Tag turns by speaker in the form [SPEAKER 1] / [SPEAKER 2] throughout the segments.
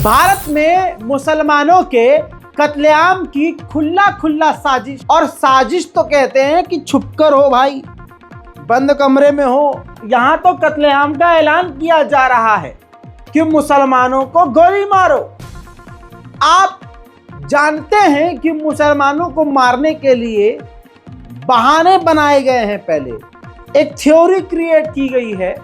[SPEAKER 1] भारत में मुसलमानों के कत्लेआम की खुला साजिश, और साजिश तो कहते हैं कि छुपकर हो भाई, बंद कमरे में हो। यहां तो कत्लेआम का ऐलान किया जा रहा है कि मुसलमानों को गोली मारो। आप जानते हैं कि मुसलमानों को मारने के लिए बहाने बनाए गए हैं। पहले एक थ्योरी क्रिएट की गई है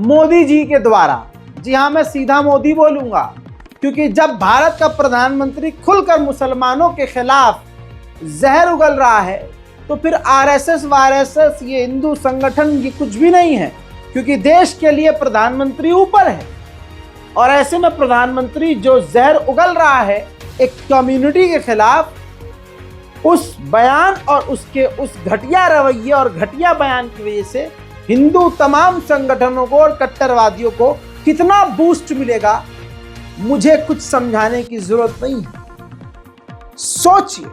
[SPEAKER 1] मोदी जी के द्वारा। जी हाँ, मैं सीधा मोदी बोलूंगा, क्योंकि जब भारत का प्रधानमंत्री खुलकर मुसलमानों के खिलाफ जहर उगल रहा है तो फिर आरएसएस वारएसएस ये हिंदू संगठन ये कुछ भी नहीं है, क्योंकि देश के लिए प्रधानमंत्री ऊपर है। और ऐसे में प्रधानमंत्री जो जहर उगल रहा है एक कम्युनिटी के खिलाफ, उस बयान और उसके उस घटिया रवैये और घटिया बयान की वजह से हिंदू तमाम संगठनों को और कट्टरवादियों को कितना बूस्ट मिलेगा, मुझे कुछ समझाने की जरूरत नहीं है। सोचिए,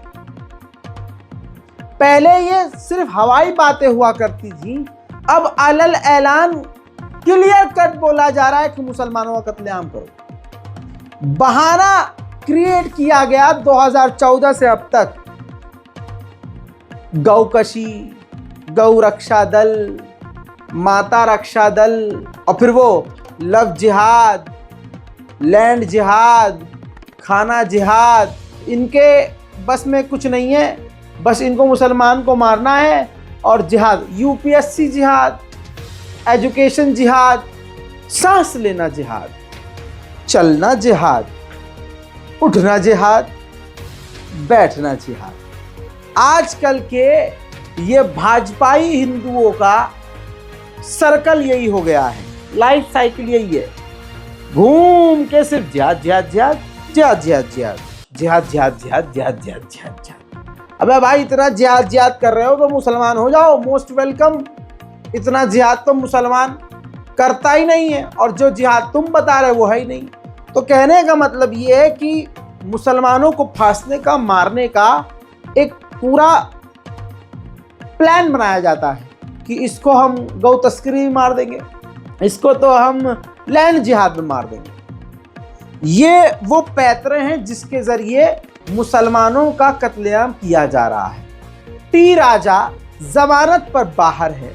[SPEAKER 1] पहले ये सिर्फ हवाई बातें हुआ करती थी, अब अलल ऐलान क्लियर कट बोला जा रहा है कि मुसलमानों का कत्लेआम करो। बहाना क्रिएट किया गया 2014 से अब तक, गौकशी, गौ रक्षा दल, माता रक्षा दल, और फिर वो लव जिहाद, लैंड जिहाद, खाना जिहाद। इनके बस में कुछ नहीं है, बस इनको मुसलमान को मारना है। और जिहाद, यूपीएससी जिहाद, एजुकेशन जिहाद, सांस लेना जिहाद, चलना जिहाद, उठना जिहाद, बैठना जिहाद। आजकल के ये भाजपाई हिंदुओं का सर्कल यही हो गया है, लाइफ साइकिल यही है, घूम के सिर्फ जिहाद जिहाद जिहाद जिहाद जिहाद जिहाद जिहाद जिहाद जिहाद जिहाद जिहाद जिहाद। अबे भाई, इतना जिहाद जिहाद कर रहे हो तो मुसलमान हो जाओ, मोस्ट वेलकम। इतना जिहाद तो मुसलमान करता ही नहीं है, और जो जिहाद तुम बता रहे वो है ही नहीं। तो कहने का मतलब ये है कि मुसलमानों को फांसने का, मारने का एक पूरा प्लान बनाया जाता है कि इसको हम गौ तस्करी में मार देंगे, इसको तो हम लैंड जिहाद में मार देंगे। ये वो पैतरे हैं जिसके जरिए मुसलमानों का कत्लेआम किया जा रहा है। टी राजा जमानत पर बाहर है,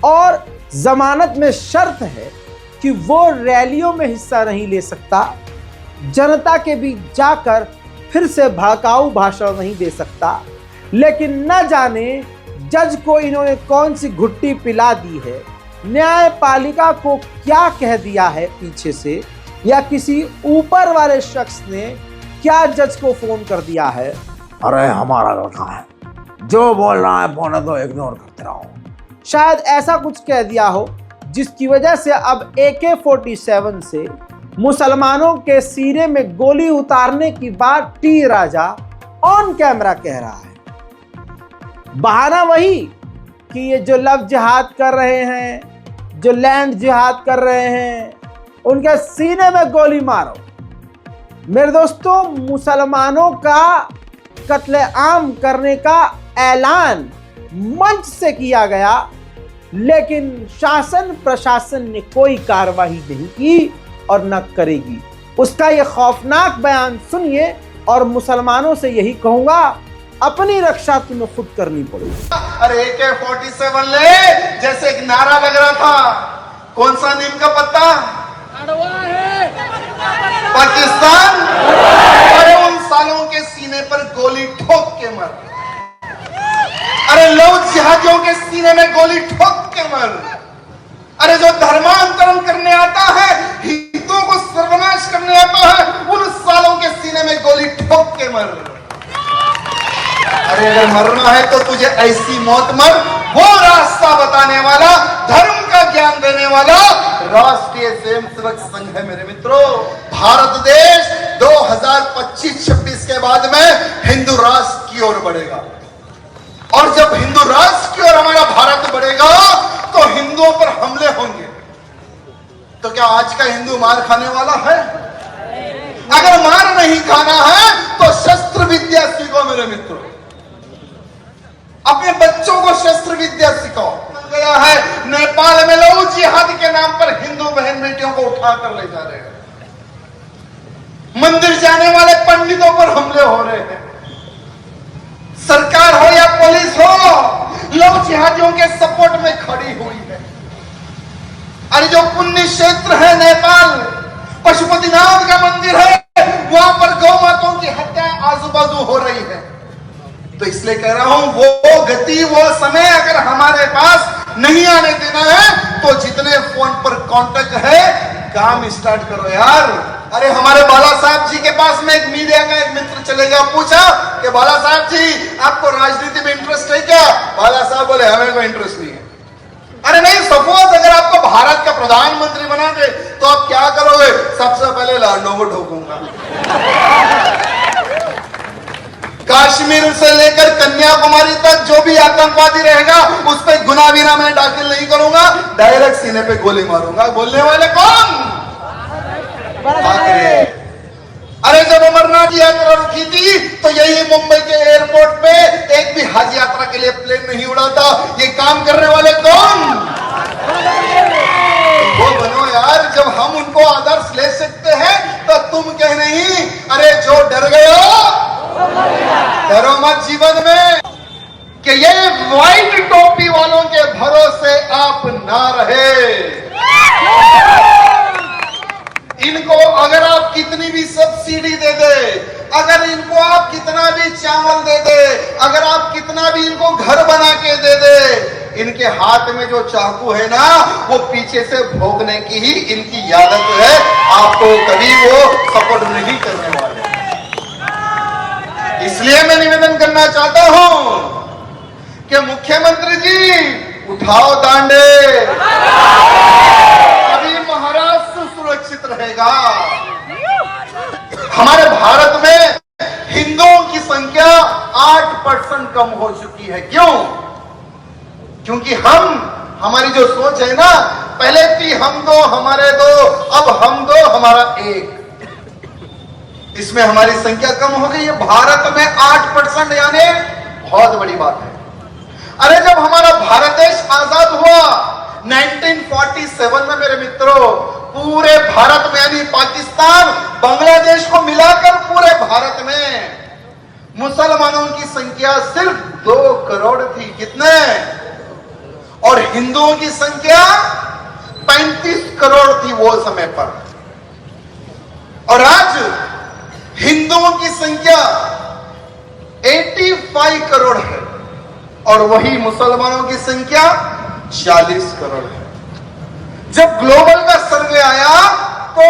[SPEAKER 1] और जमानत में शर्त है कि वो रैलियों में हिस्सा नहीं ले सकता, जनता के बीच जाकर फिर से भड़काऊ भाषण नहीं दे सकता। लेकिन न जाने जज को इन्होंने कौन सी घुट्टी पिला दी है, न्यायपालिका को क्या कह दिया है पीछे से, या किसी ऊपर वाले शख्स ने क्या जज को फोन कर दिया है, अरे हमारा लड़का है, जो बोल रहा है बोलने दो, इग्नोर करते रहो। शायद ऐसा कुछ कह दिया हो जिसकी वजह से अब AK-47 से मुसलमानों के सीने में गोली उतारने की बात टी राजा ऑन कैमरा कह रहा है। बहाना वही कि ये जो लव जिहाद कर रहे हैं, जो लैंड जिहाद कर रहे हैं, उनके सीने में गोली मारो। मेरे दोस्तों, मुसलमानों का कत्लेआम करने का ऐलान मंच से किया गया, लेकिन शासन प्रशासन ने कोई कार्रवाई नहीं की और न करेगी। उसका ये खौफनाक बयान सुनिए, और मुसलमानों से यही कहूंगा, अपनी रक्षा तुम्हें खुद करनी पड़ेगी।
[SPEAKER 2] अरे AK-47 ले, जैसे एक नारा लग रहा था, कौन सा नीम का पत्ता, पाकिस्तान। अरे उन सालों के सीने पर गोली ठोक के मर, अरे लव जिहादियों के सीने में गोली ठोक के मर। अरे जो धर्मांतरण करने आता है, हिंदुओं को सर्वनाश करने आता है, उन सालों के सीने में गोली ठोक के मर। अरे अगर मरना है तो तुझे ऐसी मौत मर, वो रास्ता बताने वाला, धर्म का ज्ञान देने वाला राष्ट्रीय स्वयंसेवक संघ है। मेरे मित्रों, भारत देश 2025-26 के बाद में हिंदू राष्ट्र की ओर बढ़ेगा, और जब हिंदू राष्ट्र की ओर हमारा भारत बढ़ेगा तो हिंदुओं पर हमले होंगे। तो क्या आज का हिंदू मार खाने वाला है? अगर मार नहीं खाना है तो शस्त्र विद्या सीखो मेरे मित्रों, अपने बच्चों को शस्त्र विद्या सिखाओ। गया है नेपाल में लव जिहाद के नाम पर हिंदू बहन बेटियों को उठाकर ले जा रहे हैं। मंदिर जाने वाले पंडितों पर हमले हो रहे हैं। सरकार हो या पुलिस हो, लव जिहादियों के सपोर्ट में खड़ी हुई है। अरे जो पुण्य क्षेत्र है नेपाल, पशुपतिनाथ का मंदिर है, वहां पर गौ माताओं की हत्या आजू बाजू हो रही है। तो इसलिए कह रहा हूं, वो गति, वो समय अगर हमारे पास नहीं आने देना है तो जितने फोन पर कांटेक्ट है, काम स्टार्ट करो यार। अरे हमारे बाला साहब जी के पास में एक मीडिया का एक मित्र चले गया, पूछा कि बाला साहब जी आपको राजनीति में इंटरेस्ट है क्या? बाला साहब बोले हमें कोई इंटरेस्ट नहीं है। अरे नहीं, सपोज अगर आपको भारत का प्रधानमंत्री बना दे तो आप क्या करोगे? सबसे पहले लाडों को ठोकूंगा। कश्मीर से लेकर कन्याकुमारी तक जो भी आतंकवादी रहेगा उस पर गुनाह बिना मैं दाखिल नहीं करूंगा, डायरेक्ट सीने पे गोली मारूंगा। बोलने वाले कौन? अरे जब अमरनाथ यात्रा रुकी थी तो यही मुंबई के एयरपोर्ट पे एक भी हज यात्रा के लिए प्लेन नहीं उड़ा था। ये काम करने वाले कौन? वो बनो यार, जब हम उनको आदर्श ले सकते हैं तो तुम कह नहीं। अरे जो डर गए डरो मत जीवन में कि ये व्हाइट टोपी वालों के भरोसे आप ना रहे। इनको अगर आप कितनी भी सब्सिडी दे दे, अगर इनको आप कितना भी चावल दे दे, अगर आप कितना भी इनको घर बना के दे दे, इनके हाथ में जो चाकू है ना, वो पीछे से भोगने की ही इनकी आदत है। आपको कभी वो सपोर्ट नहीं करने वाले। इसलिए मैं निवेदन करना चाहता हूं कि मुख्यमंत्री जी उठाओ दांडे, अभी महाराष्ट्र सुरक्षित रहेगा। हमारे भारत में हिंदुओं की संख्या 8% कम हो चुकी है। क्यों? क्योंकि हमारी जो सोच है ना, पहले थी हम दो हमारे दो, अब हम दो हमारा एक। इसमें हमारी संख्या कम हो गई है। भारत में 8% यानी बहुत बड़ी बात है। अरे जब हमारा भारत देश आजाद हुआ 1947 में मेरे मित्रों, पूरे भारत में यानी पाकिस्तान बांग्लादेश को मिलाकर पूरे भारत में मुसलमानों की संख्या सिर्फ 2 करोड़ थी। कितने? और हिंदुओं की संख्या 35 करोड़ थी वो समय पर। और आज हिंदुओं की संख्या 85 करोड़ है और वही मुसलमानों की संख्या 40 करोड़ है। जब ग्लोबल का सर्वे आया तो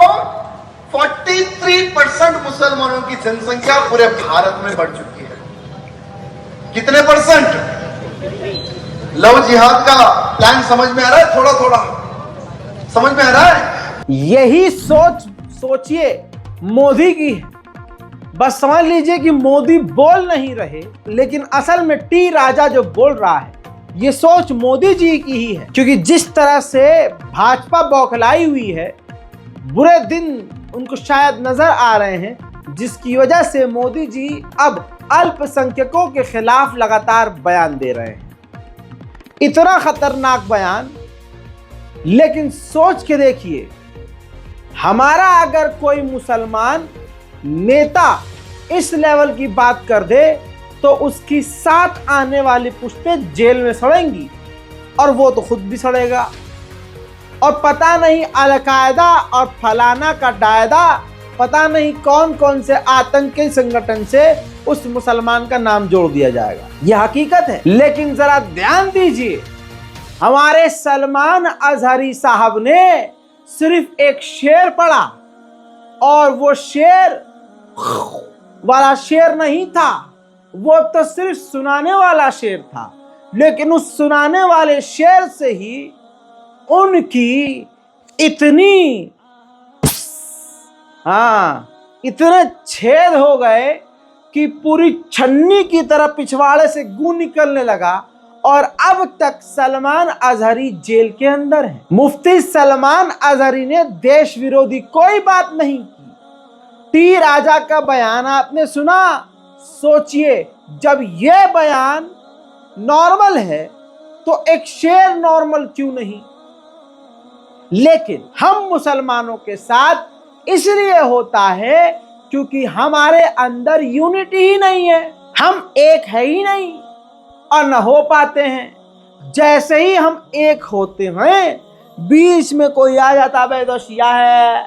[SPEAKER 2] 43% मुसलमानों की जनसंख्या पूरे भारत में बढ़ चुकी है। कितने परसेंट? लव जिहाद का प्लान समझ में आ रहा है? थोड़ा थोड़ा समझ में आ रहा है।
[SPEAKER 1] यही सोचिए मोदी की है। बस समझ लीजिए कि मोदी बोल नहीं रहे, लेकिन असल में टी राजा जो बोल रहा है, ये सोच मोदी जी की ही है। क्योंकि जिस तरह से भाजपा बौखलाई हुई है, बुरे दिन उनको शायद नजर आ रहे हैं, जिसकी वजह से मोदी जी अब अल्पसंख्यकों के खिलाफ लगातार बयान दे रहे हैं। इतना खतरनाक बयान। लेकिन सोच के देखिए, हमारा अगर कोई मुसलमान नेता इस लेवल की बात कर दे तो उसकी साथ आने वाली पुश्तें जेल में सड़ेंगी और वो तो खुद भी सड़ेगा। और पता नहीं अलकायदा और फलाना का डायदा, पता नहीं कौन कौन से आतंकी संगठन से उस मुसलमान का नाम जोड़ दिया जाएगा। यह हकीकत है। लेकिन जरा ध्यान दीजिए, हमारे सलमान अजहरी साहब ने सिर्फ एक शेर पढ़ा और वो शेर वाला शेर नहीं था, वो तो सिर्फ सुनाने वाला शेर था। लेकिन उस सुनाने वाले शेर से ही उनकी इतनी इतने छेद हो गए कि पूरी छन्नी की तरह पिछवाड़े से गू निकलने लगा। और अब तक सलमान अजहरी जेल के अंदर है। मुफ्ती सलमान अजहरी ने देश विरोधी कोई बात नहीं की। टी राजा का बयान आपने सुना। सोचिए, जब यह बयान नॉर्मल है तो एक शेर नॉर्मल क्यों नहीं? लेकिन हम मुसलमानों के साथ इसलिए होता है क्योंकि हमारे अंदर यूनिटी ही नहीं है, हम एक है ही नहीं और न हो पाते हैं। जैसे ही हम एक होते हैं, बीच में कोई आ जाता, अबे तो शिया है,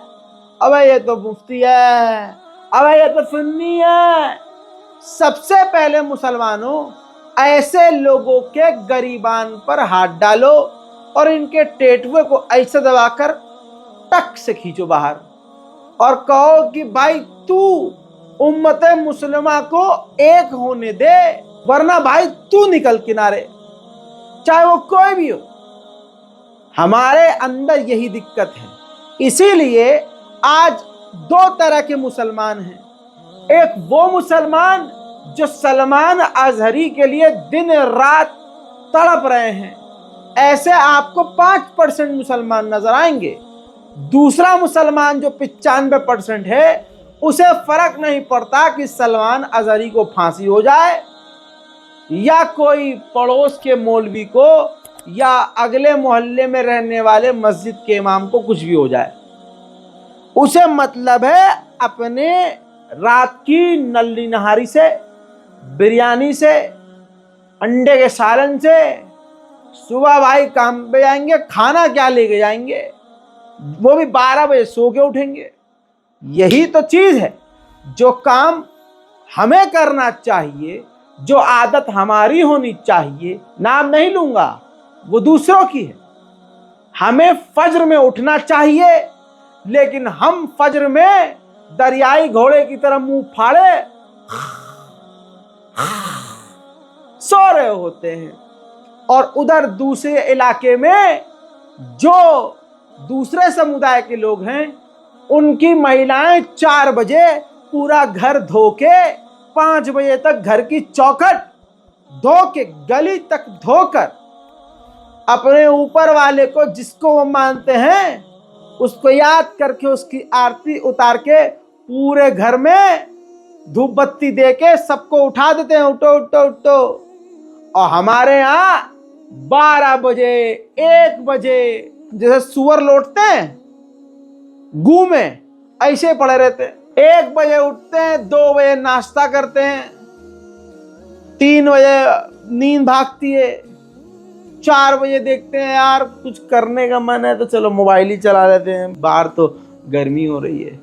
[SPEAKER 1] अबे ये तो मुफ्ती है, अबे ये तो सुन्नी है। सबसे पहले मुसलमानों, ऐसे लोगों के गरीबान पर हाथ डालो और इनके टेटुए को ऐसे दबाकर टक से खींचो बाहर और कहो कि भाई तू उम्मते मुसलमा को एक होने दे, वरना भाई तू निकल किनारे, चाहे वो कोई भी हो। हमारे अंदर यही दिक्कत है। इसीलिए आज दो तरह के मुसलमान हैं। एक वो मुसलमान जो सलमान अजहरी के लिए दिन रात तड़प रहे हैं, ऐसे आपको 5% मुसलमान नजर आएंगे। दूसरा मुसलमान जो 95% है, उसे फर्क नहीं पड़ता कि सलमान अजहरी को फांसी हो जाए या कोई पड़ोस के मौलवी को या अगले मोहल्ले में रहने वाले मस्जिद के इमाम को कुछ भी हो जाए। उसे मतलब है अपने रात की नल्ली नहारी से, बिरयानी से, अंडे के सालन से, सुबह भाई काम पे जाएंगे, खाना क्या लेके जाएंगे, वो भी 12 बजे सो के उठेंगे। यही तो चीज है जो काम हमें करना चाहिए, जो आदत हमारी होनी चाहिए। नाम नहीं लूंगा, वो दूसरों की है। हमें फज्र में उठना चाहिए, लेकिन हम फज्र में दरियाई घोड़े की तरह मुंह फाड़े सो रहे होते हैं और उधर दूसरे इलाके में जो दूसरे समुदाय के लोग हैं, उनकी महिलाएं 4 बजे पूरा घर धो के 5 बजे तक घर की चौखट धो के गली तक धोकर अपने ऊपर वाले को, जिसको वो मानते हैं, उसको याद करके उसकी आरती उतार के पूरे घर में धूप बत्ती दे के सबको उठा देते हैं, उठो उठो उठो। और हमारे यहाँ 12 बजे 1 बजे जैसे सुअर लौटते हैं गू में, ऐसे पड़े रहते हैं। 1 बजे उठते हैं, 2 बजे नाश्ता करते हैं, 3 बजे नींद भागती है, 4 बजे देखते हैं यार कुछ करने का मन है तो चलो मोबाइल ही चला लेते हैं, बाहर तो गर्मी हो रही है।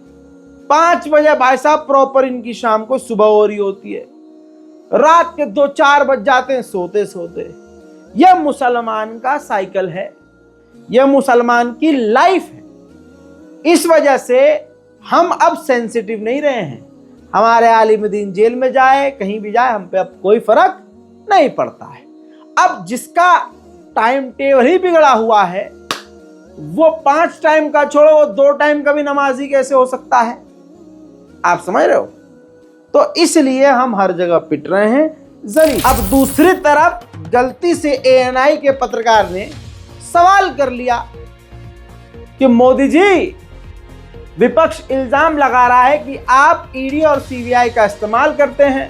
[SPEAKER 1] 5 बजे भाई साहब प्रॉपर इनकी शाम को सुबह हो रही होती है, रात के 2-4 बज जाते हैं सोते सोते। यह मुसलमान का साइकिल है, यह मुसलमान की लाइफ है। इस वजह से हम अब सेंसिटिव नहीं रहे हैं। हमारे आलिम दीन जेल में जाए, कहीं भी जाए, हम पे अब कोई फर्क नहीं पड़ता है। अब जिसका टाइम टेबल ही बिगड़ा हुआ है, वो 5 टाइम का छोड़ो, वो 2 टाइम का भी नमाजी कैसे हो सकता है? आप समझ रहे हो? तो इसलिए हम हर जगह पिट रहे हैं जरी। अब दूसरी तरफ गलती से ANI के पत्रकार ने सवाल कर लिया कि मोदी जी, विपक्ष इल्जाम लगा रहा है कि आप ED और CBI का इस्तेमाल करते हैं।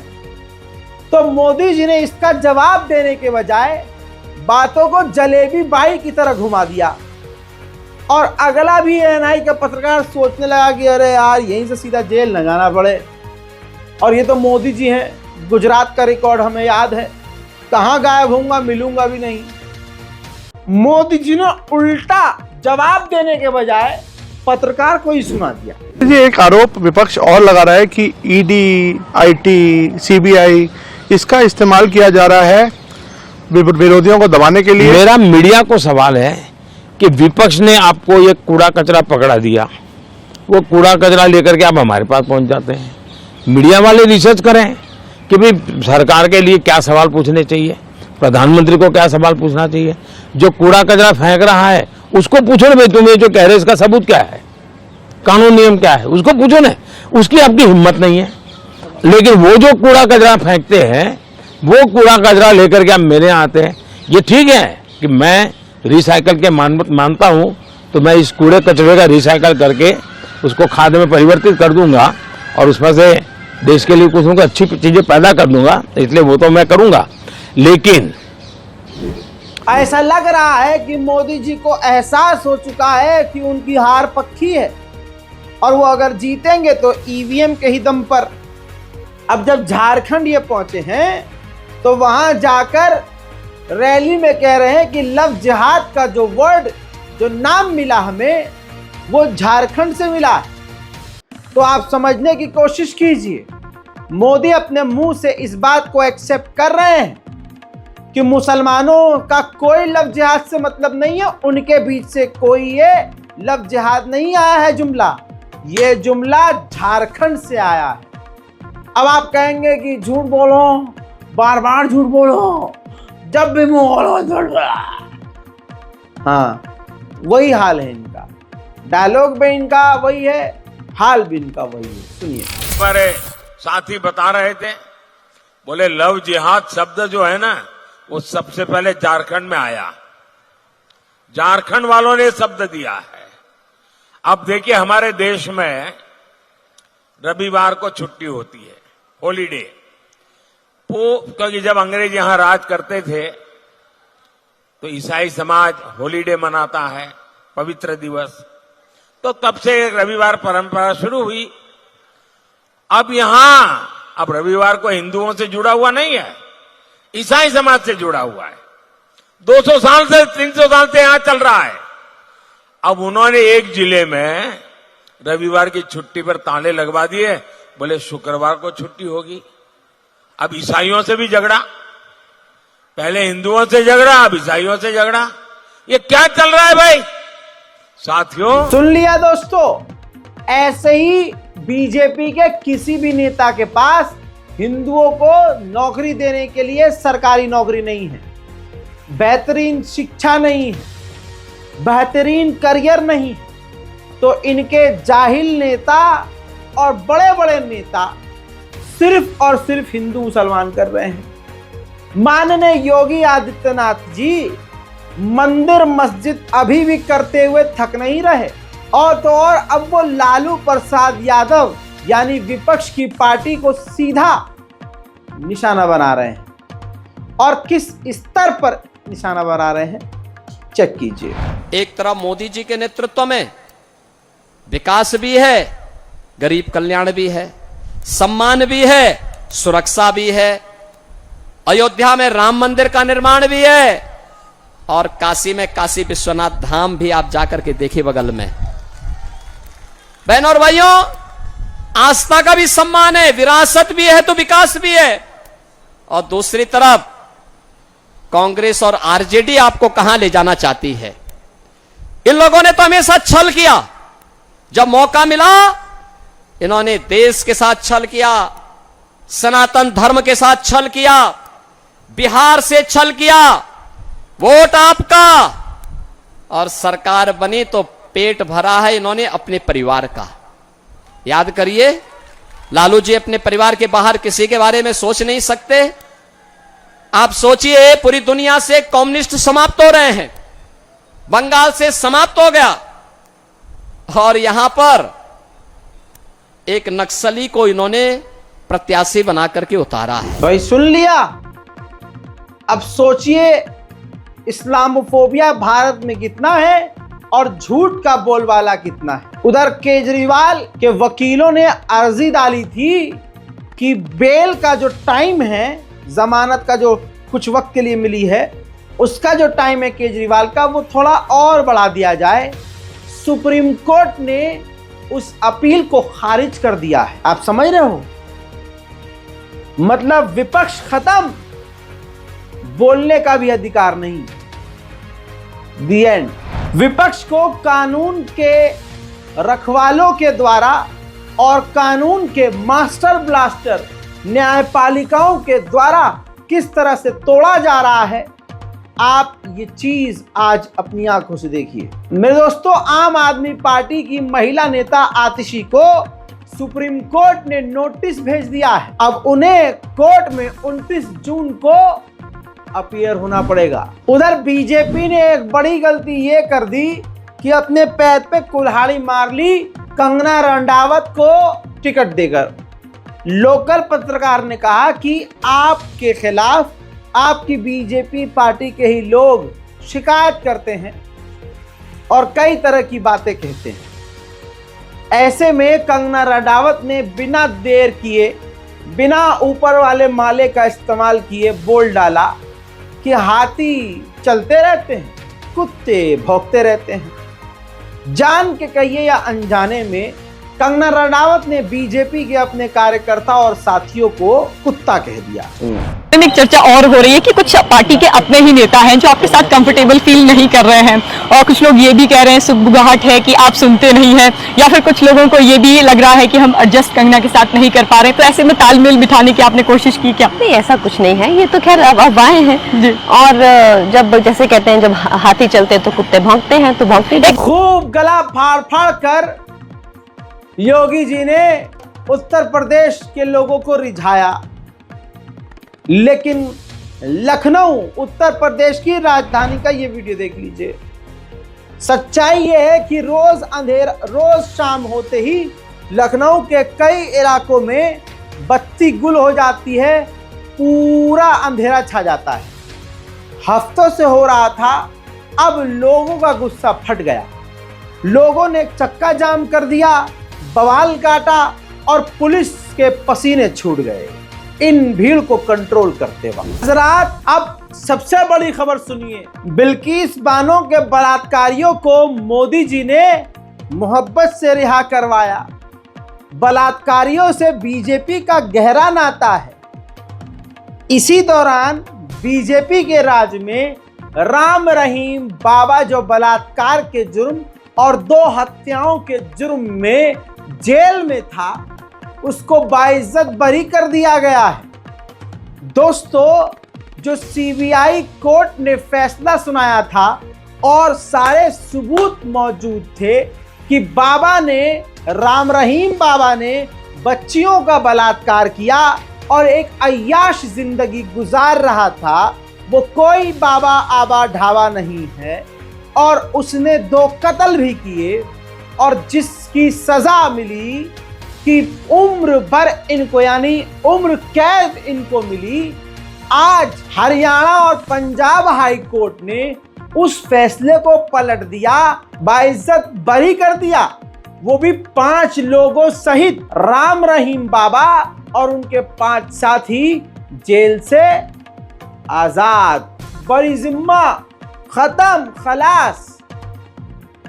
[SPEAKER 1] तो मोदी जी ने इसका जवाब देने के बजाय बातों को जलेबी बाई की तरह घुमा दिया और अगला भी ANI का पत्रकार सोचने लगा कि अरे यार यहीं से सीधा जेल न जाना पड़े। और ये तो मोदी जी हैं, गुजरात का रिकॉर्ड हमें याद है, कहाँ गायब होऊंगा, मिलूंगा भी नहीं। मोदी जी ने उल्टा जवाब देने के बजाय पत्रकार को ही सुना दिया।
[SPEAKER 3] ये एक आरोप विपक्ष और लगा रहा है कि ED, IT, CBI इसका इस्तेमाल किया जा रहा है विरोधियों को दबाने के लिए।
[SPEAKER 4] मेरा मीडिया को सवाल है कि विपक्ष ने आपको ये कूड़ा कचरा पकड़ा दिया, वो कूड़ा कचरा लेकर के आप हमारे पास पहुंच जाते हैं। मीडिया वाले रिसर्च करें कि भाई सरकार के लिए क्या सवाल पूछने चाहिए, प्रधानमंत्री को क्या सवाल पूछना चाहिए। जो कूड़ा कचरा फेंक रहा है उसको पूछो ना, भाई तुम ये जो कह रहे हो इसका सबूत क्या है, कानून नियम क्या है, उसको पूछो ना। उसकी आपकी हिम्मत नहीं है। लेकिन वो जो कूड़ा कचरा फेंकते हैं, वो कूड़ा कचरा लेकर के आप मेरे यहाँ आते हैं। ये ठीक है कि मैं रिसाइकल के मानता हूँ, तो मैं इस कूड़े कचरे का रिसाइकल करके उसको खाद में परिवर्तित कर दूंगा और उसमें से देश के लिए कुछ अच्छी चीजें पैदा कर दूंगा, इसलिए वो तो मैं करूंगा। लेकिन
[SPEAKER 1] ऐसा लग रहा है कि मोदी जी को एहसास हो चुका है कि उनकी हार पक्की है और वो अगर जीतेंगे तो ईवीएम के ही दम पर। अब जब झारखंड ये पहुंचे हैं तो वहां जाकर रैली में कह रहे हैं कि लव जिहाद का जो वर्ड, जो नाम मिला हमें, वो झारखंड से मिला। तो आप समझने की कोशिश कीजिए, मोदी अपने मुंह से इस बात को एक्सेप्ट कर रहे हैं कि मुसलमानों का कोई लव जिहाद से मतलब नहीं है, उनके बीच से कोई ये लव जिहाद नहीं आया है जुमला, ये जुमला झारखंड से आया है। अब आप कहेंगे कि झूठ बोलो, बार बार झूठ बोलो, जब भी मुंह बोलो झूठ बोलो। हाँ, वही हाल है इनका, डायलॉग भी इनका वही है, हाल भी इनका वही है। सुनिए।
[SPEAKER 4] हमारे साथी बता रहे थे, बोले लव जिहाद शब्द जो है ना, वो सबसे पहले झारखंड में आया, झारखंड वालों ने शब्द दिया है। अब देखिए, हमारे देश में रविवार को छुट्टी होती है, हॉलीडे। क्योंकि जब अंग्रेज यहां राज करते थे तो ईसाई समाज हॉलीडे मनाता है, पवित्र दिवस, तो तब से रविवार परंपरा शुरू हुई। अब रविवार को हिंदुओं से जुड़ा हुआ नहीं है, ईसाई समाज से जुड़ा हुआ है। 200 साल से 300 साल से यहां चल रहा है। अब उन्होंने एक जिले में रविवार की छुट्टी पर ताले लगवा दिए, बोले शुक्रवार को छुट्टी होगी। अब ईसाइयों से भी झगड़ा, पहले हिंदुओं से झगड़ा, अब ईसाइयों से झगड़ा। ये क्या चल रहा है भाई साथियों?
[SPEAKER 1] सुन लिया दोस्तों, ऐसे ही बीजेपी के किसी भी नेता के पास हिंदुओं को नौकरी देने के लिए सरकारी नौकरी नहीं है, बेहतरीन शिक्षा नहीं है, बेहतरीन करियर नहीं है, तो इनके जाहिल नेता और बड़े बड़े नेता सिर्फ और सिर्फ हिंदू मुसलमान कर रहे हैं। माननीय योगी आदित्यनाथ जी मंदिर मस्जिद अभी भी करते हुए थक नहीं रहे, और तो और अब वो लालू प्रसाद यादव यानी विपक्ष की पार्टी को सीधा निशाना बना रहे हैं। और किस स्तर पर निशाना बना रहे हैं, चेक कीजिए।
[SPEAKER 5] एक तरफ मोदी जी के नेतृत्व में विकास भी है, गरीब कल्याण भी है, सम्मान भी है, सुरक्षा भी है, अयोध्या में राम मंदिर का निर्माण भी है, और काशी में काशी विश्वनाथ धाम भी आप जाकर के देखिए बगल में। बहनों और भाइयों, आस्था का भी सम्मान है, विरासत भी है तो विकास भी है। और दूसरी तरफ कांग्रेस और आरजेडी आपको कहां ले जाना चाहती है। इन लोगों ने तो हमेशा छल किया, जब मौका मिला इन्होंने देश के साथ छल किया, सनातन धर्म के साथ छल किया, बिहार से छल किया, वोट आपका, और सरकार बनी तो पेट भरा है इन्होंने अपने परिवार का। याद करिए, लालू जी अपने परिवार के बाहर किसी के बारे में सोच नहीं सकते। आप सोचिए, पूरी दुनिया से कम्युनिस्ट समाप्त हो रहे हैं, बंगाल से समाप्त हो गया, और यहां पर एक नक्सली को इन्होंने प्रत्याशी बना करके उतारा है।
[SPEAKER 1] भाई सुन लिया। अब सोचिए इस्लामोफोबिया भारत में कितना है और झूठ का बोलबाला कितना है। उधर केजरीवाल के वकीलों ने अर्जी डाली थी कि बेल का जो टाइम है, जमानत का जो कुछ वक्त के लिए मिली है, उसका जो टाइम है केजरीवाल का, वो थोड़ा और बढ़ा दिया जाए। सुप्रीम कोर्ट ने उस अपील को खारिज कर दिया है। आप समझ रहे हो, मतलब विपक्ष खत्म, बोलने का भी अधिकार नहीं। दी एंड। विपक्ष को कानून के रखवालों के द्वारा और कानून के मास्टर ब्लास्टर न्यायपालिकाओं के द्वारा किस तरह से तोड़ा जा रहा है, आप ये चीज आज अपनी आंखों से देखिए। मेरे दोस्तों, आम आदमी पार्टी की महिला नेता आतिशी को सुप्रीम कोर्ट ने नोटिस भेज दिया है। अब उन्हें कोर्ट में 29 जून को अपीयर होना पड़ेगा। उधर बीजेपी ने एक बड़ी गलती ये कर दी कि अपने पैर पे कुल्हाड़ी मार ली कंगना रंडावत को टिकट देकर। लोकल पत्रकार ने कहा कि आपके खिलाफ आपकी बीजेपी पार्टी के ही लोग शिकायत करते हैं और कई तरह की बातें कहते हैं। ऐसे में कंगना रनावत ने बिना देर किए, बिना ऊपर वाले माले का इस्तेमाल किए बोल डाला कि हाथी चलते रहते हैं, कुत्ते भौंकते रहते हैं। जान के कहिए या अनजाने में कंगना रनावत ने बीजेपी के अपने कार्यकर्ता और साथियों को कुत्ता कह दिया।
[SPEAKER 6] एक चर्चा और हो रही है कि कुछ पार्टी के अपने ही नेता हैं जो आपके साथ कंफर्टेबल फील नहीं कर रहे हैं, और कुछ लोग ये भी कह रहे हैं सुगबुगाहट है कि आप सुनते नहीं हैं, या फिर कुछ लोगों को ये भी लग रहा है कि हम एडजस्ट कंगना के साथ नहीं कर पा रहे हैं। तो ऐसे में तालमेल बिठाने की आपने कोशिश की क्या?
[SPEAKER 7] नहीं, ऐसा कुछ नहीं है, ये तो खैर अफवाहें हैं। और जब जैसे कहते हैं जब हाथी चलते तो कुत्ते भौंकते हैं, तो भौंकते हैं।
[SPEAKER 1] खूब गला फाड़ फाड़ कर योगी जी ने उत्तर प्रदेश के लोगों को रिझाया, लेकिन लखनऊ उत्तर प्रदेश की राजधानी का ये वीडियो देख लीजिए। सच्चाई ये है कि रोज शाम होते ही लखनऊ के कई इलाकों में बत्ती गुल हो जाती है, पूरा अंधेरा छा जाता है। हफ्तों से हो रहा था, अब लोगों का गुस्सा फट गया। लोगों ने चक्का जाम कर दिया, बवाल काटा और पुलिस के पसीने छूट गए इन भीड़ को कंट्रोल करते वक्त। हज़रात, अब सबसे बड़ी खबर सुनिए। बिल्किस बानो के बलात्कारियों को मोदी जी ने मोहब्बत से रिहा करवाया। बलात्कारियों से बीजेपी का गहरा नाता है। इसी दौरान बीजेपी के राज में राम रहीम बाबा जो बलात्कार के जुर्म और 2 हत्याओं के जुर्म में जेल में था, उसको बाइज्जत बरी कर दिया गया है। दोस्तों, जो सीबीआई कोर्ट ने फैसला सुनाया था और सारे सबूत मौजूद थे कि राम रहीम बाबा ने बच्चियों का बलात्कार किया और एक अय्याश जिंदगी गुजार रहा था, वो कोई बाबा आबा ढाबा नहीं है और उसने 2 कत्ल भी किए और जिसकी सजा मिली कि उम्र भर इनको, यानी उम्र कैद इनको मिली। आज हरियाणा और पंजाब हाई कोर्ट ने उस फैसले को पलट दिया, बाइज्जत बरी कर दिया, वो भी 5 लोगों सहित राम रहीम बाबा और उनके 5 साथी जेल से आजाद, बड़ी जिम्मा, खत्म, खलास।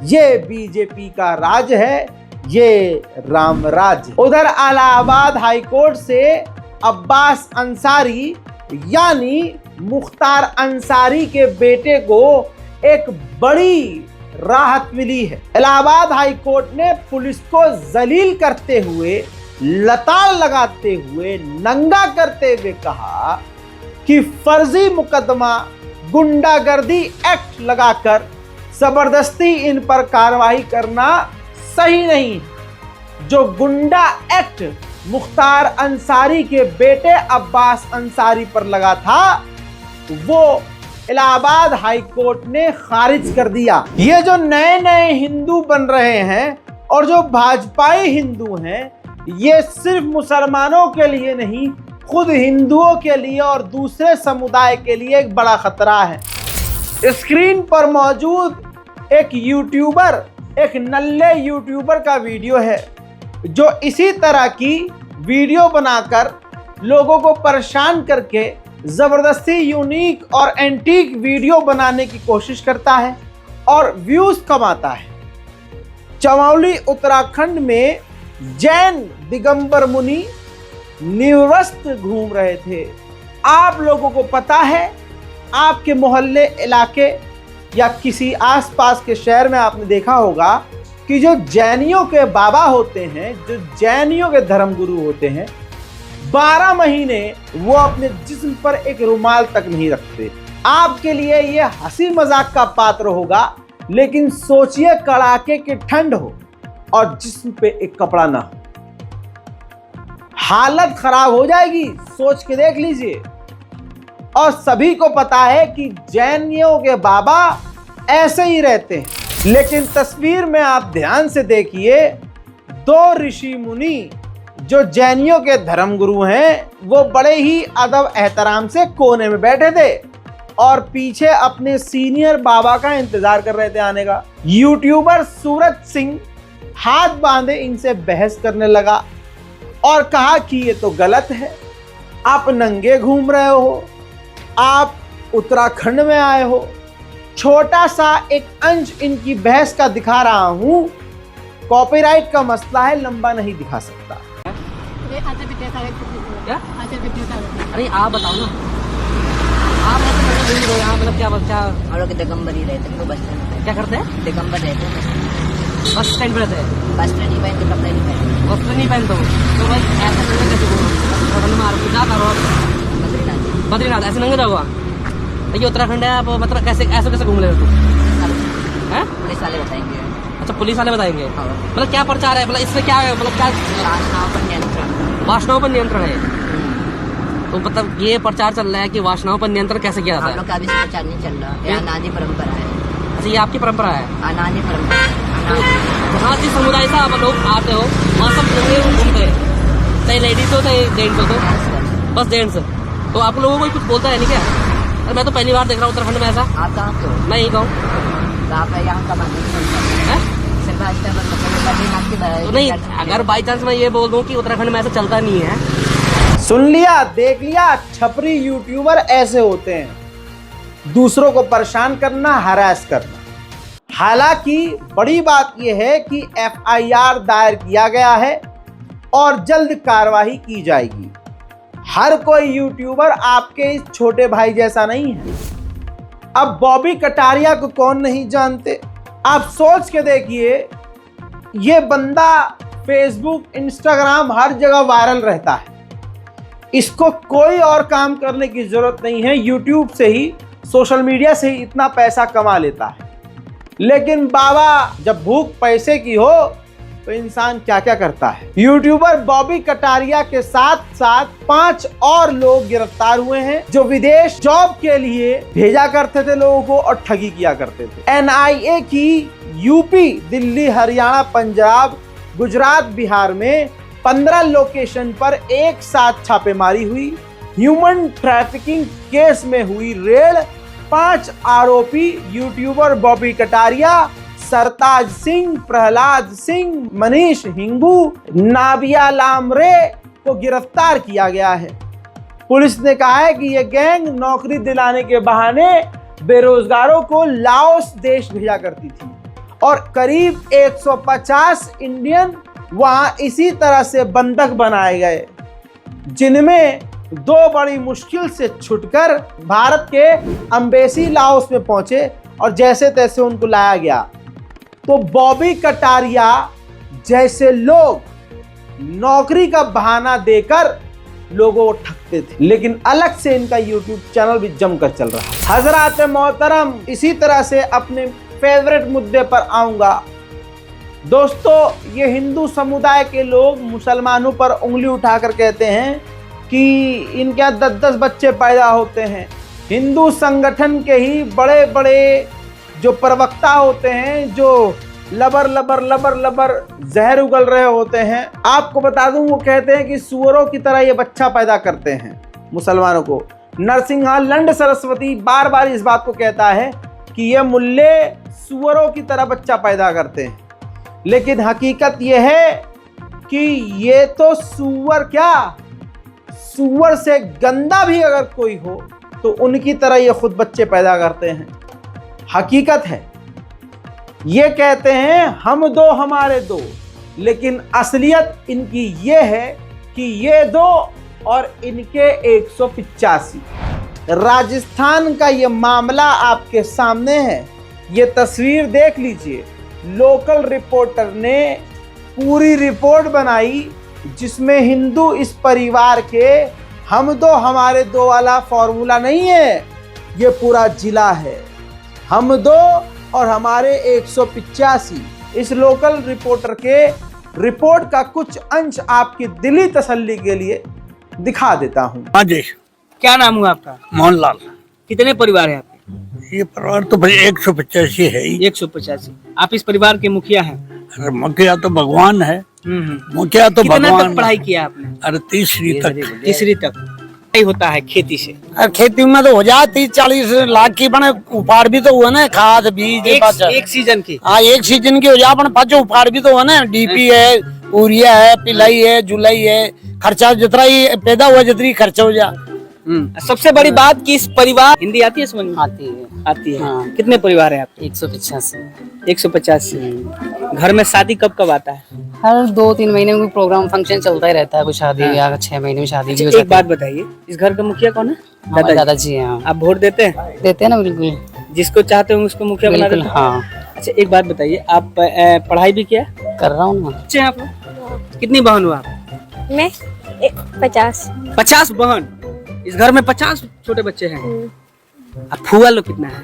[SPEAKER 1] ये बीजेपी का राज है, ये राम राज। उधर इलाहाबाद हाई कोर्ट से अब्बास अंसारी यानी मुख्तार अंसारी के बेटे को एक बड़ी राहत मिली है। इलाहाबाद हाई कोर्ट ने पुलिस को जलील करते हुए, लताड़ लगाते हुए, नंगा करते हुए कहा कि फर्जी मुकदमा गुंडागर्दी एक्ट लगाकर जबरदस्ती इन पर कार्रवाई करना सही नहीं। जो गुंडा एक्ट मुख्तार अंसारी के बेटे अब्बास अंसारी पर लगा था, वो इलाहाबाद हाई कोर्ट ने खारिज कर दिया। ये जो नए नए हिंदू बन रहे हैं और जो भाजपाई हिंदू हैं, ये सिर्फ मुसलमानों के लिए नहीं, खुद हिंदुओं के लिए और दूसरे समुदाय के लिए एक बड़ा खतरा है। स्क्रीन पर मौजूद एक यूट्यूबर, एक नल्ले यूट्यूबर का वीडियो है जो इसी तरह की वीडियो बनाकर लोगों को परेशान करके जबरदस्ती यूनिक और एंटीक वीडियो बनाने की कोशिश करता है और व्यूज कमाता है। चमौली उत्तराखंड में जैन दिगंबर मुनि निर्वस्त्र घूम रहे थे। आप लोगों को पता है, आपके मोहल्ले, इलाके या किसी आसपास के शहर में आपने देखा होगा कि जो जैनियों के बाबा होते हैं, जो जैनियों के धर्मगुरु होते हैं, 12 महीने वो अपने जिस्म पर एक रुमाल तक नहीं रखते। आपके लिए ये हंसी मजाक का पात्र होगा, लेकिन सोचिए कड़ाके की ठंड हो और जिस्म पे एक कपड़ा ना हो, हालत खराब हो जाएगी। सोच के देख लीजिए। और सभी को पता है कि जैनियों के बाबा ऐसे ही रहते हैं। लेकिन तस्वीर में आप ध्यान से देखिए, 2 ऋषि मुनि जो जैनियों के धर्मगुरु हैं, वो बड़े ही अदब एहतराम से कोने में बैठे थे और पीछे अपने सीनियर बाबा का इंतजार कर रहे थे आने का। यूट्यूबर सूरज सिंह हाथ बांधे इनसे बहस करने लगा और कहा कि ये तो गलत है, आप नंगे घूम रहे हो, आप उत्तराखंड में आए हो। छोटा सा एक अंश इनकी बहस का दिखा रहा हूं, कॉपीराइट का मसला है, लंबा नहीं दिखा सकता।
[SPEAKER 8] क्या? अरे आप बताओ ना, आप मतलब यहाँ मतलब क्या
[SPEAKER 9] हम लोग दिगंबर ही रहते हैं, बस स्टैंड पे।
[SPEAKER 8] क्या करते हैं?
[SPEAKER 9] दिगंबर रहते हैं,
[SPEAKER 8] बस स्टैंड पे रहते हैं,
[SPEAKER 9] बस स्टैंड नहीं पहनते, कपड़े नहीं पहनते।
[SPEAKER 8] वस्त्र नहीं पहनते हो तो बस ऐसा नंगे कैसे घूमो? उत्तराखंड में आप क्या करो?
[SPEAKER 9] बद्रीनाथ
[SPEAKER 8] बद्रीनाथ ऐसे नंगे जाओ? ये उत्तराखंड है, आप मतलब कैसे ऐसे कैसे घूम रहे हो? हैं?
[SPEAKER 9] पुलिस वाले बताएंगे।
[SPEAKER 8] अच्छा, पुलिस वाले बताएंगे।
[SPEAKER 9] हाँ।
[SPEAKER 8] मतलब क्या प्रचार है, मतलब इसमें क्या है, मतलब क्या
[SPEAKER 9] वासनाओं पर नियंत्रण।
[SPEAKER 8] वासनाओं पर नियंत्रण है? तो मतलब ये प्रचार चल रहा है कि वासनाओं पर नियंत्रण कैसे किया जाता
[SPEAKER 9] हम
[SPEAKER 8] है?
[SPEAKER 9] लोग का अभी से प्रचार नहीं चल रहा, ये अनादि परंपरा है।
[SPEAKER 8] अच्छा, ये आपकी परंपरा है?
[SPEAKER 9] अनादि परंपरा है।
[SPEAKER 8] जहाँ जिस समुदाय से आप लोग आते हो वहाँ सब नंगे घूमते हैं, चाहे लेडीज हो चाहे जेंट्स हो, तो बस जेंट्स। तो आप लोगों को कुछ बोलता है नहीं क्या? अरे मैं तो पहली बार देख रहा हूँ उत्तराखंड में ऐसा।
[SPEAKER 9] आप कहाँ के हो?
[SPEAKER 8] मैं यही कहूँ।
[SPEAKER 9] आप यहाँ का
[SPEAKER 8] तो नहीं, अगर बाई चांस मैं ये बोल दूं कि उत्तराखंड में ऐसा चलता नहीं है।
[SPEAKER 1] सुन लिया, देख लिया, छपरी यूट्यूबर ऐसे होते हैं, दूसरों को परेशान करना, हरास करना। हालांकि बड़ी बात यह है कि FIR दायर किया गया है और जल्द कार्रवाई की जाएगी। हर कोई यूट्यूबर आपके इस छोटे भाई जैसा नहीं है। अब बॉबी कटारिया को कौन नहीं जानते? आप सोच के देखिए, ये बंदा फेसबुक, इंस्टाग्राम हर जगह वायरल रहता है। इसको कोई और काम करने की जरूरत नहीं है, यूट्यूब से ही, सोशल मीडिया से ही इतना पैसा कमा लेता है। लेकिन बाबा, जब भूख पैसे की हो तो इंसान क्या क्या करता है। यूट्यूबर बॉबी कटारिया के साथ साथ 5 और लोग गिरफ्तार हुए हैं जो विदेश जॉब के लिए भेजा करते थे लोगों को और ठगी किया करते थे। NIA की यूपी, दिल्ली, हरियाणा, पंजाब, गुजरात, बिहार में 15 लोकेशन पर एक साथ छापेमारी हुई। ह्यूमन ट्रैफिकिंग केस में हुई रेड। 5 आरोपी यूट्यूबर बॉबी कटारिया, सरताज सिंह, प्रहलाद सिंह, मनीष हिंगू, नाबिया लामरे को गिरफ्तार किया गया है। पुलिस ने कहा है कि यह गैंग नौकरी दिलाने के बहाने बेरोजगारों को लाओस देश भेजा करती थी और करीब 150 इंडियन वहां इसी तरह से बंधक बनाए गए, जिनमें 2 बड़ी मुश्किल से छुटकर भारत के अम्बेसी लाओस में पहुंचे और जैसे तैसे उनको लाया गया। तो बॉबी कटारिया जैसे लोग नौकरी का बहाना देकर लोगों को ठगते थे, लेकिन अलग से इनका यूट्यूब चैनल भी जमकर चल रहा है। हजरात मोहतरम, इसी तरह से अपने फेवरेट मुद्दे पर आऊंगा। दोस्तों, ये हिंदू समुदाय के लोग मुसलमानों पर उंगली उठाकर कहते हैं कि इनके यहाँ 10-10 बच्चे पैदा होते हैं। हिंदू संगठन के ही बड़े बड़े जो प्रवक्ता होते हैं, जो लबर लबर लबर लबर जहर उगल रहे होते हैं, आपको बता दूं, वो कहते हैं कि सुअरों की तरह ये बच्चा पैदा करते हैं मुसलमानों को। नरसिंहालंड सरस्वती बार बार इस बात को कहता है कि ये मुल्ले सुअरों की तरह बच्चा पैदा करते हैं, लेकिन हकीकत ये है कि ये तो सुअर क्या, सुअर से गंदा भी अगर कोई हो तो उनकी तरह ये खुद बच्चे पैदा करते हैं। हकीकत है, ये कहते हैं हम 2 हमारे 2, लेकिन असलियत इनकी ये है कि ये 2 और इनके 185। राजस्थान का ये मामला आपके सामने है, ये तस्वीर देख लीजिए। लोकल रिपोर्टर ने पूरी रिपोर्ट बनाई जिसमें हिंदू इस परिवार के हम 2 हमारे 2 वाला फॉर्मूला नहीं है, ये पूरा जिला है। हम 2 और हमारे 185। इस लोकल रिपोर्टर के रिपोर्ट का कुछ अंश आपकी दिली तसल्ली के लिए दिखा देता हूं।
[SPEAKER 10] हाँ जी,
[SPEAKER 8] क्या नाम हुआ आपका?
[SPEAKER 10] मोहनलाल।
[SPEAKER 8] कितने परिवार है आपके?
[SPEAKER 10] ये परिवार तो भाई 185 है ही।
[SPEAKER 8] 185। आप इस परिवार के मुखिया हैं?
[SPEAKER 10] अरे मुखिया तो भगवान है, मुखिया तो
[SPEAKER 8] कितना
[SPEAKER 10] भगवान।
[SPEAKER 8] तक पढ़ाई किया आपने?
[SPEAKER 10] अरे तीसरी तक।
[SPEAKER 8] तीसरी तक। होता है खेती से?
[SPEAKER 10] और खेती में तो हो जाए 30-40 लाख की, बने उपाड़ भी तो हुआ ना, खाद बीज
[SPEAKER 8] एक सीजन की?
[SPEAKER 10] हाँ, एक सीजन की हो जाए, अपन पाँचों उपाड़ भी तो हुआ ना, डीपी है, यूरिया है, पिलाई है, जुलाई है, खर्चा जितना ही पैदा हुआ जितनी खर्चा हो जाए।
[SPEAKER 8] सबसे बड़ी बात कि इस परिवार, हिंदी आती है समझ में? आती है।
[SPEAKER 10] हाँ।
[SPEAKER 8] कितने परिवार है आपके?
[SPEAKER 9] 185।
[SPEAKER 8] 185। घर में शादी कब कब आता है?
[SPEAKER 9] हर 2-3 महीने में कोई प्रोग्राम फंक्शन चलता ही रहता है, कुछ शादी या 6 महीने में शादी भी हो
[SPEAKER 8] एक
[SPEAKER 9] जाती
[SPEAKER 8] बात बताइए, इस घर का मुखिया कौन है?
[SPEAKER 9] है। दादाजी हैं।
[SPEAKER 8] आप वोट देते हैं?
[SPEAKER 9] देते हैं ना, बिल्कुल
[SPEAKER 8] जिसको चाहते हो उसको मुखिया बना
[SPEAKER 9] बिल्कुल।
[SPEAKER 8] देते हैं?
[SPEAKER 9] हाँ,
[SPEAKER 8] अच्छा एक बात बताइए, आप पढ़ाई भी किया?
[SPEAKER 9] कर रहा हूँ ना।
[SPEAKER 8] बच्चे हैं आप लोग? कितनी बहन हो आप?
[SPEAKER 11] मैं 50।
[SPEAKER 8] 50 बहन? इस घर में 50 छोटे बच्चे हैं। अब फुआ लोग कितना है?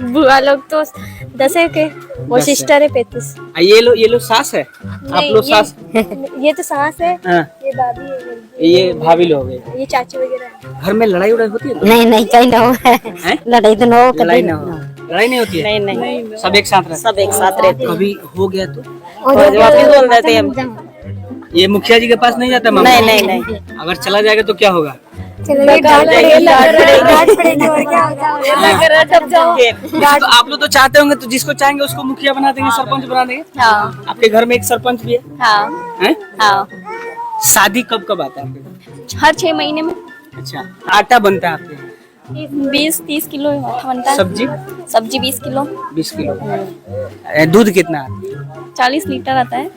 [SPEAKER 11] बुआ लोग तो 10 है के, वो
[SPEAKER 8] 10 है।
[SPEAKER 11] सिस्टर है 35।
[SPEAKER 8] ये लो सास है? आप लोग सास?
[SPEAKER 11] ये तो सास है,
[SPEAKER 8] हाँ।
[SPEAKER 11] ये भाभी है,
[SPEAKER 8] ये भाभी लोग हैं।
[SPEAKER 11] ये चाची वगैरह है।
[SPEAKER 8] घर में लड़ाई उड़ाई होती है?
[SPEAKER 7] नहीं नहीं, कहीं ना हो,
[SPEAKER 8] हैं?
[SPEAKER 7] लड़ाई तो ना हो,
[SPEAKER 8] लड़ाई ना हो? लड़ाई नहीं होती है?
[SPEAKER 7] नहीं,
[SPEAKER 8] सब एक साथ रहते?
[SPEAKER 7] सब एक साथ रहते हैं।
[SPEAKER 8] कभी हो गया तो?
[SPEAKER 7] वापिस बोल देते हैं हम।
[SPEAKER 8] ये मुखिया जी के पास नहीं जाता मामला?
[SPEAKER 7] नहीं।
[SPEAKER 8] अगर चला जाएगा तो क्या होगा? तो आप लोग तो चाहते होंगे, तो जिसको चाहेंगे उसको मुखिया बना देंगे, सरपंच बना देंगे।
[SPEAKER 11] हाँ
[SPEAKER 8] आपके घर में एक सरपंच भी है?
[SPEAKER 11] हाँ
[SPEAKER 8] हैं?
[SPEAKER 11] हाँ।
[SPEAKER 8] शादी कब कब आता है आपके घर?
[SPEAKER 11] हर 6 महीने में
[SPEAKER 8] अच्छा, आटा बनता है आपके यहाँ?
[SPEAKER 11] 20-30 किलो बनता है। सब्जी 20 किलो।
[SPEAKER 8] 20 किलो। दूध कितना आता है?
[SPEAKER 11] 40 लीटर आता है।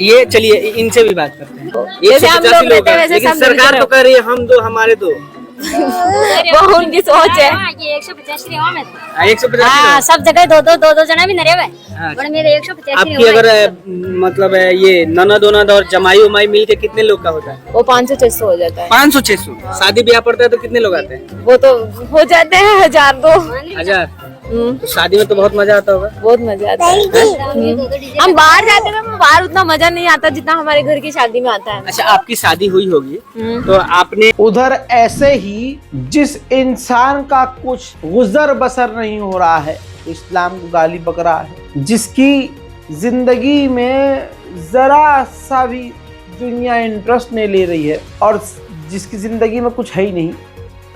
[SPEAKER 8] ये चलिए इनसे भी बात करते हैं।
[SPEAKER 11] जैसे हम लोग रहते हैं वैसे
[SPEAKER 8] लेकिन
[SPEAKER 11] सब
[SPEAKER 8] सरकार तो कह रही है हम दो हमारे दो।
[SPEAKER 11] वो उनकी सोच है।
[SPEAKER 7] ये 150 रहे में
[SPEAKER 8] 150।
[SPEAKER 7] हाँ, सब जगह दो जना भी नरे हुए।
[SPEAKER 8] हाँ।
[SPEAKER 7] बड़े मेरे 150
[SPEAKER 8] आपकी अगर मतलब ये ननद ओनद और जमाई उमाई मिल के कितने लोग का होता है?
[SPEAKER 11] वो 500-600 हो जाता है।
[SPEAKER 8] 500-600। शादी ब्याह पड़ता है तो कितने लोग आते हैं?
[SPEAKER 11] वो तो हो जाते हैं 1000-2
[SPEAKER 8] 1000। तो शादी में तो बहुत मजा आता होगा?
[SPEAKER 11] बहुत मजा आता है। हम बाहर जाते हैं ना, बाहर उतना मजा नहीं आता जितना हमारे घर की शादी में आता है।
[SPEAKER 8] अच्छा, आपकी शादी हुई होगी तो आपने
[SPEAKER 1] उधर ऐसे ही जिस इंसान का कुछ गुजर बसर नहीं हो रहा है, इस्लाम को गाली बक रहा है, जिसकी जिंदगी में जरा सा भी दुनिया इंटरेस्ट नहीं ले रही है और जिसकी जिंदगी में कुछ है ही नहीं,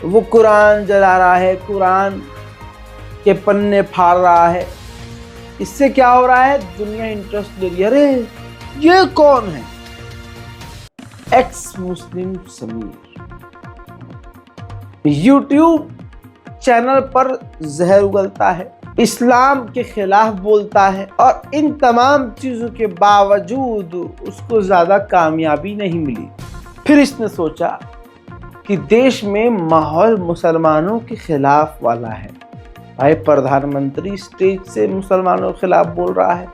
[SPEAKER 1] वो कुरान जला रहा है, कुरान के पन्ने फाड़ रहा है। इससे क्या हो रहा है? दुनिया इंटरेस्ट ले रही है। अरे ये कौन है? एक्स मुस्लिम समीर YouTube चैनल पर जहर उगलता है, इस्लाम के खिलाफ बोलता है और इन तमाम चीजों के बावजूद उसको ज्यादा कामयाबी नहीं मिली। फिर इसने सोचा कि देश में माहौल मुसलमानों के खिलाफ वाला है। भाई प्रधानमंत्री स्टेज से मुसलमानों के खिलाफ बोल रहा है,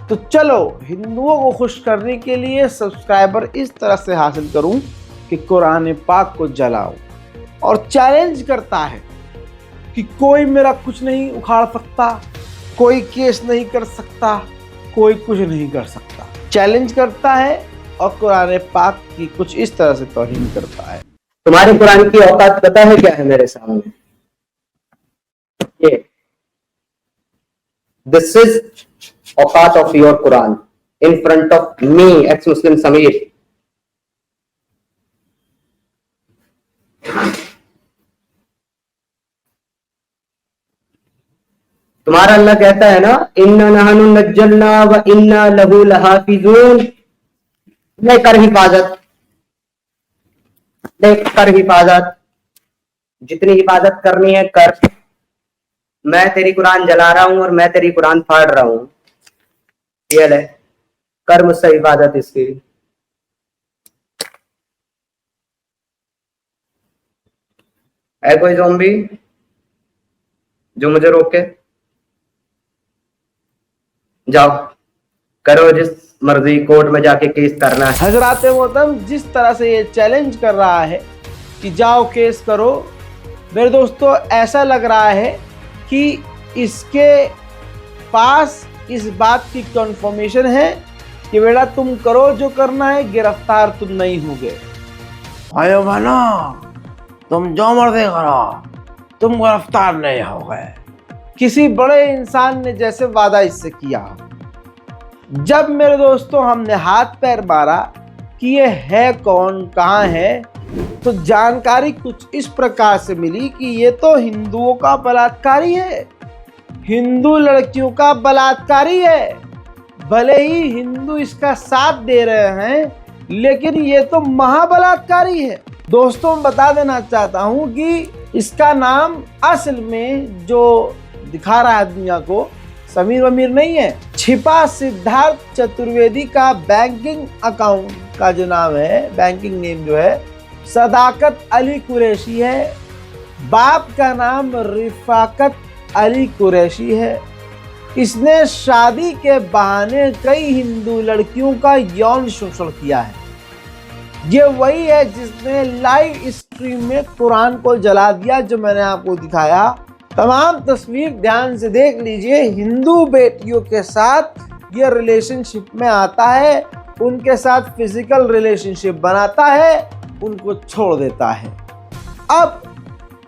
[SPEAKER 1] तो चलो हिंदुओं को खुश करने के लिए सब्सक्राइबर इस तरह से हासिल करूं कि कुरान पाक को जलाऊं। और चैलेंज करता है कि कोई मेरा कुछ नहीं उखाड़ सकता, कोई केस नहीं कर सकता, कोई कुछ नहीं कर सकता। चैलेंज करता है और कुरान पाक की कुछ इस तरह से तौहीन करता है।
[SPEAKER 12] तुम्हारे कुरान की औकात पता है क्या है मेरे सामने? ये दिस इज औकात of your Quran in front of me, x मुस्लिम समीर। तुम्हारा अल्लाह कहता है ना, इन्ना नहनु नज्जलना व इन्ना लहू लहाफिजून। लेकर हिफाजत, लेकर हिफाजत, जितनी हिफाजत करनी है कर। मैं तेरी कुरान जला रहा हूं और मैं तेरी कुरान फाड़ रहा हूं, ये ले कर मुझसे हिफाजत इसकी। है कोई ज़ॉम्बी जो मुझे रोके? जाओ करो जिस मर्जी कोर्ट में जाके केस करना है।
[SPEAKER 1] हजरात मोहतरम, जिस तरह से ये चैलेंज कर रहा है कि जाओ केस करो, मेरे दोस्तों ऐसा लग रहा है कि इसके पास इस बात की कंफर्मेशन है कि बेटा तुम करो जो करना है, गिरफ्तार तुम नहीं होगे। भाइयों बहनों, तुम जो मर्जी करो, तुम गिरफ्तार नहीं होगे। किसी बड़े इंसान ने जैसे वादा इससे किया हो। जब मेरे दोस्तों हमने हाथ पैर मारा कि ये है कौन, कहाँ है, तो जानकारी कुछ इस प्रकार से मिली कि ये तो हिंदुओं का बलात्कारी है, हिंदू लड़कियों का बलात्कारी है। भले ही हिंदू इसका साथ दे रहे हैं, लेकिन ये तो महाबलात्कारी है। दोस्तों, मैं बता देना चाहता हूं कि इसका नाम असल में जो दिखा रहा है दुनिया को, समीर वमीर नहीं है। छिपा सिद्धार्थ चतुर्वेदी का बैंकिंग अकाउंट का जो नाम है, बैंकिंग नेम जो है, सदाकत अली कुरैशी है। बाप का नाम रिफाकत अली कुरैशी है। इसने शादी के बहाने कई हिंदू लड़कियों का यौन शोषण किया है। ये वही है जिसने लाइव स्ट्रीम में कुरान को जला दिया, जो मैंने आपको दिखाया। तमाम तस्वीर ध्यान से देख लीजिए। हिंदू बेटियों के साथ ये रिलेशनशिप में आता है, उनके साथ फिजिकल रिलेशनशिप बनाता है, उनको छोड़ देता है। अब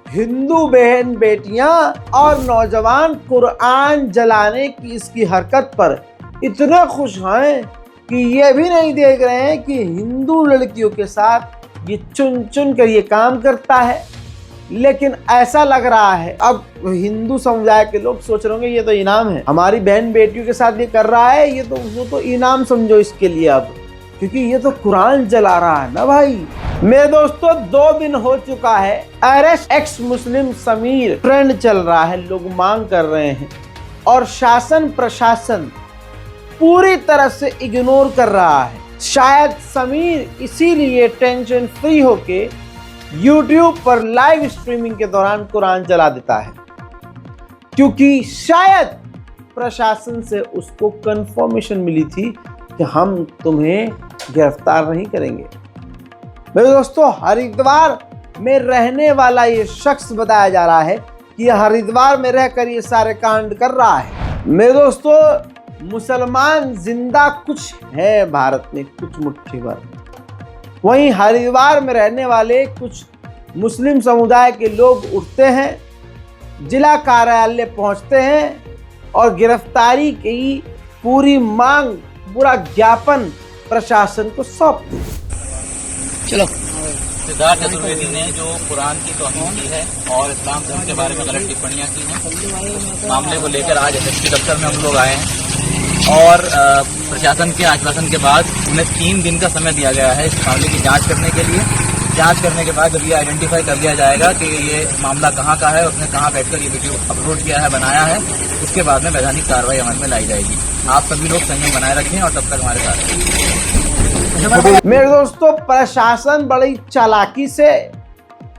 [SPEAKER 1] हिंदू बहन बेटियां और नौजवान कुरान जलाने की इसकी हरकत पर इतने खुश हैं कि ये भी नहीं देख रहे हैं कि हिंदू लड़कियों के साथ ये चुन चुन कर ये काम करता है। लेकिन ऐसा लग रहा है, अब हिंदू समुदाय के लोग सोच रहे होंगे ये तो इनाम है, हमारी बहन बेटियों के साथ ये कर रहा है, ये तो वो तो इनाम समझो इसके लिए अब, क्योंकि ये तो कुरान जला रहा है ना भाई। मेरे दोस्तों, 2 दिन हो चुका है, अरेस्ट एक्स मुस्लिम समीर ट्रेंड चल रहा है, लोग मांग कर रहे हैं और शासन प्रशासन पूरी तरह से इग्नोर कर रहा है। शायद समीर इसीलिए टेंशन फ्री होके YouTube पर लाइव स्ट्रीमिंग के दौरान कुरान जला देता है, क्योंकि शायद प्रशासन से उसको कंफर्मेशन मिली थी कि हम तुम्हें गिरफ्तार नहीं करेंगे। मेरे दोस्तों, हरिद्वार में रहने वाला ये शख्स बताया जा रहा है कि यह हरिद्वार में रहकर ये सारे कांड कर रहा है। मेरे दोस्तों, मुसलमान जिंदा कुछ है भारत में, कुछ मुट्ठी भर। वहीं हरिद्वार में रहने वाले कुछ मुस्लिम समुदाय के लोग उठते हैं, जिला कार्यालय पहुंचते हैं और गिरफ्तारी की पूरी मांग, पूरा ज्ञापन प्रशासन को सौंपते हैं।
[SPEAKER 8] चलो, सिद्धार्थ चतुर्वेदी ने जो कुरान की तौहीन की है और इस्लाम धर्म के बारे में गलत टिप्पणियां की हैं, उस मामले को लेकर आज एसएसपी दफ्तर में हम लोग आए हैं और प्रशासन के आश्वासन के बाद उन्हें 3 दिन का समय दिया गया है इस मामले की जांच करने के लिए। जांच करने के बाद जब ये आइडेंटिफाई कर लिया जाएगा कि ये मामला कहाँ का है, उसने कहाँ बैठकर ये वीडियो अपलोड किया है, बनाया है, उसके बाद में वैधानिक कार्रवाई अमल में लाई जाएगी। आप सभी लोग संयम बनाए रखें और तब तक हमारे साथ।
[SPEAKER 1] मेरे दोस्तों, प्रशासन बड़ी चालाकी से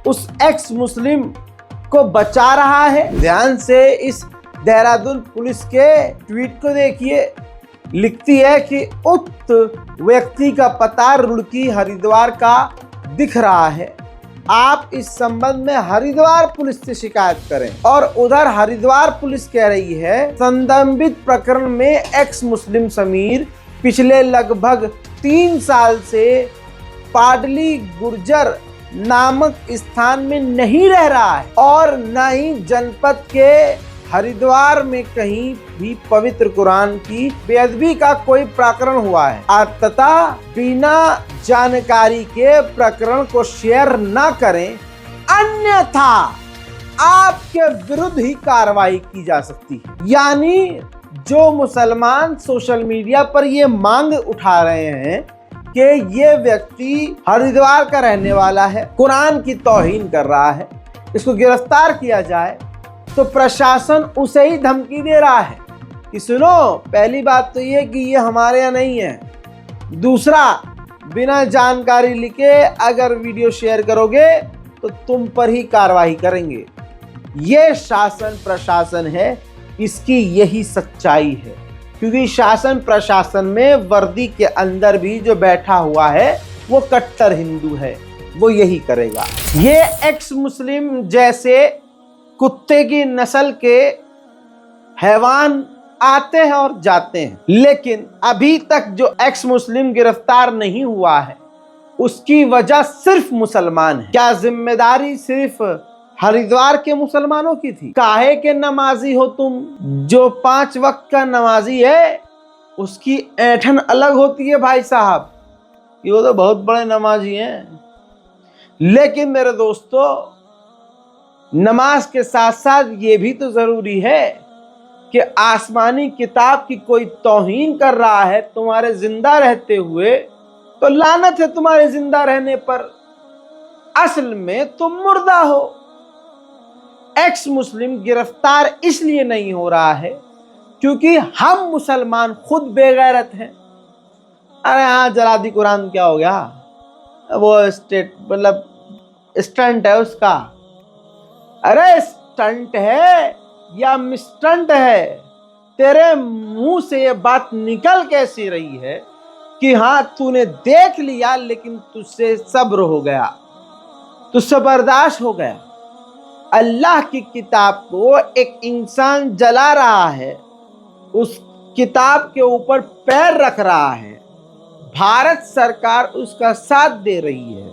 [SPEAKER 1] उस एक्स मुस्लिम को बचा रहा है। ध्यान से इस देहरादून पुलिस के ट्वीट को देखिए। लिखती है कि उक्त व्यक्ति का पता रुड़की हरिद्वार का दिख रहा है, आप इस संबंध में हरिद्वार पुलिस से शिकायत करें। और उधर हरिद्वार पुलिस कह रही है, संबंधित प्रकरण में एक्स मुस्लिम समीर पिछले लगभग 3 साल से पाडली गुर्जर नामक स्थान में नहीं रह रहा है और न ही जनपद के हरिद्वार में कहीं भी पवित्र कुरान की बेअदबी का कोई प्रकरण हुआ है, तथा बिना जानकारी के प्रकरण को शेयर न करें, अन्यथा आपके विरुद्ध ही कार्रवाई की जा सकती है। यानी जो मुसलमान सोशल मीडिया पर ये मांग उठा रहे हैं कि ये व्यक्ति हरिद्वार का रहने वाला है, कुरान की तौहीन कर रहा है, इसको गिरफ्तार किया जाए, तो प्रशासन उसे ही धमकी दे रहा है कि सुनो, पहली बात तो ये कि ये हमारे यहाँ नहीं है, दूसरा, बिना जानकारी लिखे अगर वीडियो शेयर करोगे तो तुम पर ही कार्रवाई करेंगे। ये शासन प्रशासन है, इसकी यही सच्चाई है, क्योंकि शासन प्रशासन में वर्दी के अंदर भी जो बैठा हुआ है वो कट्टर हिंदू है, वो यही करेगा। ये एक्स मुस्लिम जैसे कुत्ते की नस्ल के हैवान आते हैं और जाते हैं, लेकिन अभी तक जो एक्स मुस्लिम गिरफ्तार नहीं हुआ है उसकी वजह सिर्फ मुसलमान है। क्या जिम्मेदारी सिर्फ हरिद्वार के मुसलमानों की थी? काहे के नमाजी हो तुम? जो 5 वक्त का नमाजी है उसकी ऐंठन अलग होती है भाई साहब, ये तो बहुत बड़े नमाजी हैं। लेकिन मेरे दोस्तों, नमाज के साथ साथ ये भी तो जरूरी है कि आसमानी किताब की कोई तौहीन कर रहा है तुम्हारे जिंदा रहते हुए, तो लानत है तुम्हारे जिंदा रहने पर। असल में तुम मुर्दा हो। एक्स मुस्लिम गिरफ्तार इसलिए नहीं हो रहा है क्योंकि हम मुसलमान खुद बेगैरत हैं। अरे हाँ, जला दी कुरान, क्या हो गया? वो स्टेट मतलब स्टंट है उसका। अरे स्टंट है या मिस्टंट है? तेरे मुंह से ये बात निकल कैसी रही है कि हाँ तूने देख लिया लेकिन तुझसे सब्र हो गया, तुझसे बर्दाश्त हो गया। अल्लाह की किताब को एक इंसान जला रहा है, उस किताब के ऊपर पैर रख रहा है, भारत सरकार उसका साथ दे रही है।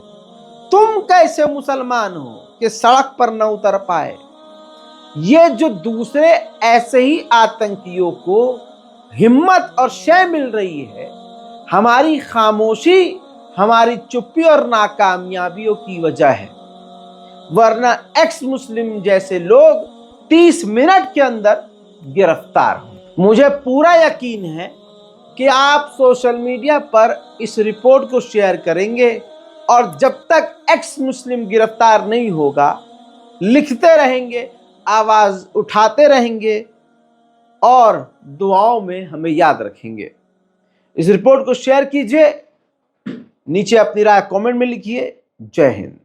[SPEAKER 1] तुम कैसे मुसलमान हो कि सड़क पर न उतर पाए? ये जो दूसरे ऐसे ही आतंकियों को हिम्मत और शय मिल रही है, हमारी खामोशी, हमारी चुप्पी और नाकामयाबियों की वजह है। वरना एक्स मुस्लिम जैसे लोग 30 मिनट के अंदर गिरफ्तार हो। मुझे पूरा यकीन है कि आप सोशल मीडिया पर इस रिपोर्ट को शेयर करेंगे और जब तक एक्स मुस्लिम गिरफ्तार नहीं होगा, लिखते रहेंगे, आवाज उठाते रहेंगे और दुआओं में हमें याद रखेंगे। इस रिपोर्ट को शेयर कीजिए, नीचे अपनी राय कमेंट में लिखिए। जय हिंद।